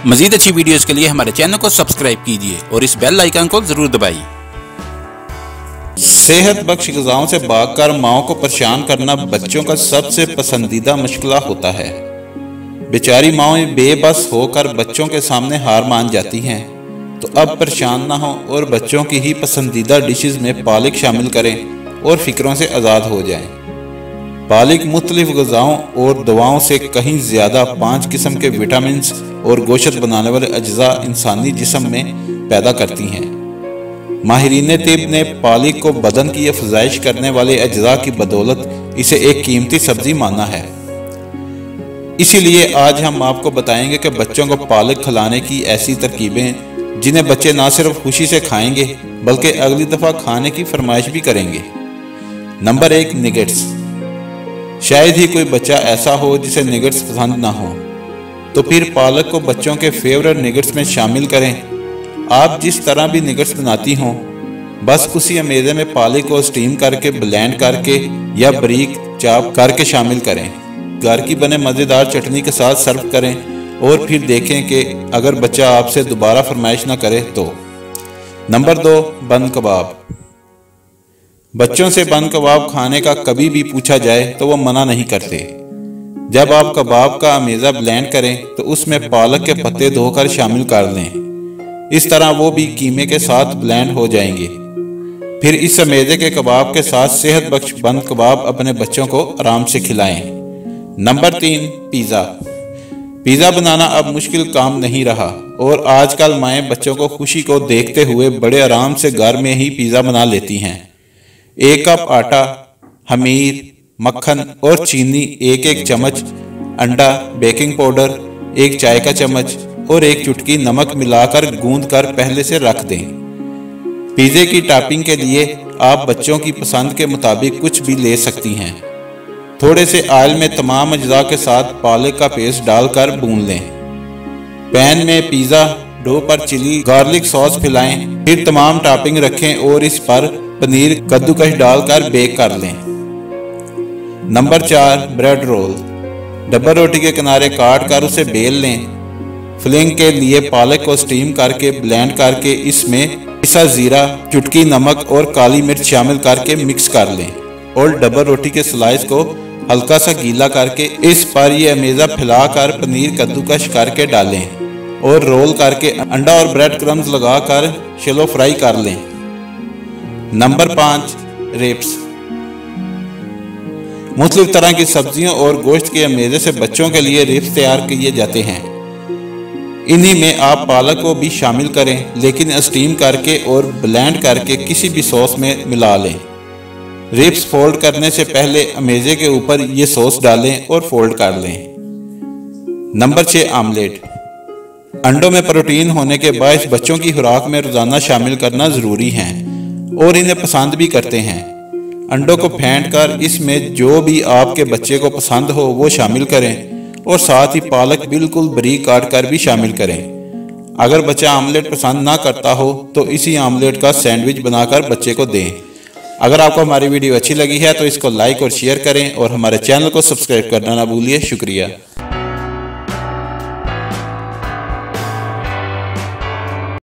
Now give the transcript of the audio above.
मजीद अच्छी वीडियोस के लिए हमारे चैनल को सब्सक्राइब कीजिए और इस बेल आइकन को जरूर दबाइए। सेहत बख्श ग़िज़ाओं से भागकर माओं को परेशान करना बच्चों का सबसे पसंदीदा मुश्किल होता है। बेचारी माओं बेबस होकर बच्चों के सामने हार मान जाती हैं। तो अब परेशान ना हो और बच्चों की ही पसंदीदा डिशेस में पालक शामिल करें और फिक्रों से आज़ाद हो जाएं। पालक मुख्तलिफ ग़िज़ाओं और दवाओं से कहीं ज़्यादा 5 किस्म के विटामिन्स और गोश्त बनाने वाले अज्जा इंसानी जिस्म में पैदा करती हैं। माहिरीन तिब ने पालक को बदन की अफजाइश करने वाले अज्जा की बदौलत इसे एक कीमती सब्जी माना है। इसीलिए आज हम आपको बताएंगे कि बच्चों को पालक खिलाने की ऐसी तरकीबें जिन्हें बच्चे ना सिर्फ खुशी से खाएंगे बल्कि अगली दफ़ा खाने की फरमाइश भी करेंगे। Number 1, negates. शायद ही कोई बच्चा ऐसा हो जिसे निगेट्स पसंद ना हो, तो फिर पालक को बच्चों के फेवरेट निगेट्स में शामिल करें। आप जिस तरह भी निगेट्स बनाती हों, बस उसी अमेज़े में पालक को स्टीम करके, ब्लेंड करके या बारीक चाप करके शामिल करें। घर की बने मज़ेदार चटनी के साथ सर्व करें और फिर देखें कि अगर बच्चा आपसे दोबारा फरमाइश ना करे तो। नंबर 2, बंद कबाब। बच्चों से बंद कबाब खाने का कभी भी पूछा जाए तो वो मना नहीं करते। जब आप कबाब का अमेज़ा ब्लेंड करें तो उसमें पालक के पत्ते धोकर शामिल कर लें। इस तरह वो भी कीमे के साथ ब्लेंड हो जाएंगे। फिर इस अमेज़े के कबाब के साथ सेहत बख्श बंद कबाब अपने बच्चों को आराम से खिलाएं। Number 3, pizza. पिज़्ज़ा बनाना अब मुश्किल काम नहीं रहा और आजकल माएँ बच्चों को खुशी को देखते हुए बड़े आराम से घर में ही पिज़्ज़ा बना लेती हैं। 1 कप आटा, खमीर, मक्खन और चीनी 1-1 चम्मच, अंडा, बेकिंग पाउडर 1 चाय का चम्मच और 1 चुटकी नमक मिलाकर गूंद कर पहले से रख दें। पिज़्ज़े की टॉपिंग के लिए आप बच्चों की पसंद के मुताबिक कुछ भी ले सकती हैं। थोड़े से ऑयल में तमाम अज्जा के साथ पालक का पेस्ट डालकर भून लें। पैन में पिज़्ज़ा डो पर चिली गार्लिक सॉस फैलाएं, फिर तमाम टॉपिंग रखें और इस पर पनीर कद्दूकस डालकर बेक कर लें। Number 4, bread roll. डबल रोटी के किनारे काट कर उसे बेल लें। फिलिंग के लिए पालक को स्टीम करके ब्लेंड करके इसमें पिसा जीरा, चुटकी नमक और काली मिर्च शामिल करके मिक्स कर लें और डबल रोटी के स्लाइस को हल्का सा गीला करके इस पर यह अमेज़ा फैलाकर पनीर कद्दूकस करके डालें और रोल करके अंडा और ब्रेड क्रम्स लगाकर शैलो फ्राई कर लें। नंबर 5, रेप्स। मुख्तलिफ तरह की सब्जियों और गोश्त के अमेज़े से बच्चों के लिए रेप्स तैयार किए जाते हैं। इन्हीं में आप पालक को भी शामिल करें, लेकिन स्टीम करके और ब्लेंड करके किसी भी सॉस में मिला लें। रिप्स फोल्ड करने से पहले अमेज़े के ऊपर ये सॉस डालें और फोल्ड कर लें। Number 6, omelette. अंडों में प्रोटीन होने के बायस बच्चों की खुराक में रोजाना शामिल करना जरूरी है और इन्हें पसंद भी करते हैं। अंडों को फेंट कर इसमें जो भी आपके बच्चे को पसंद हो वो शामिल करें और साथ ही पालक बिल्कुल बारीक काट कर भी शामिल करें। अगर बच्चा आमलेट पसंद ना करता हो तो इसी आमलेट का सैंडविच बनाकर बच्चे को दें। अगर आपको हमारी वीडियो अच्छी लगी है तो इसको लाइक और शेयर करें और हमारे चैनल को सब्सक्राइब करना ना भूलिए। शुक्रिया।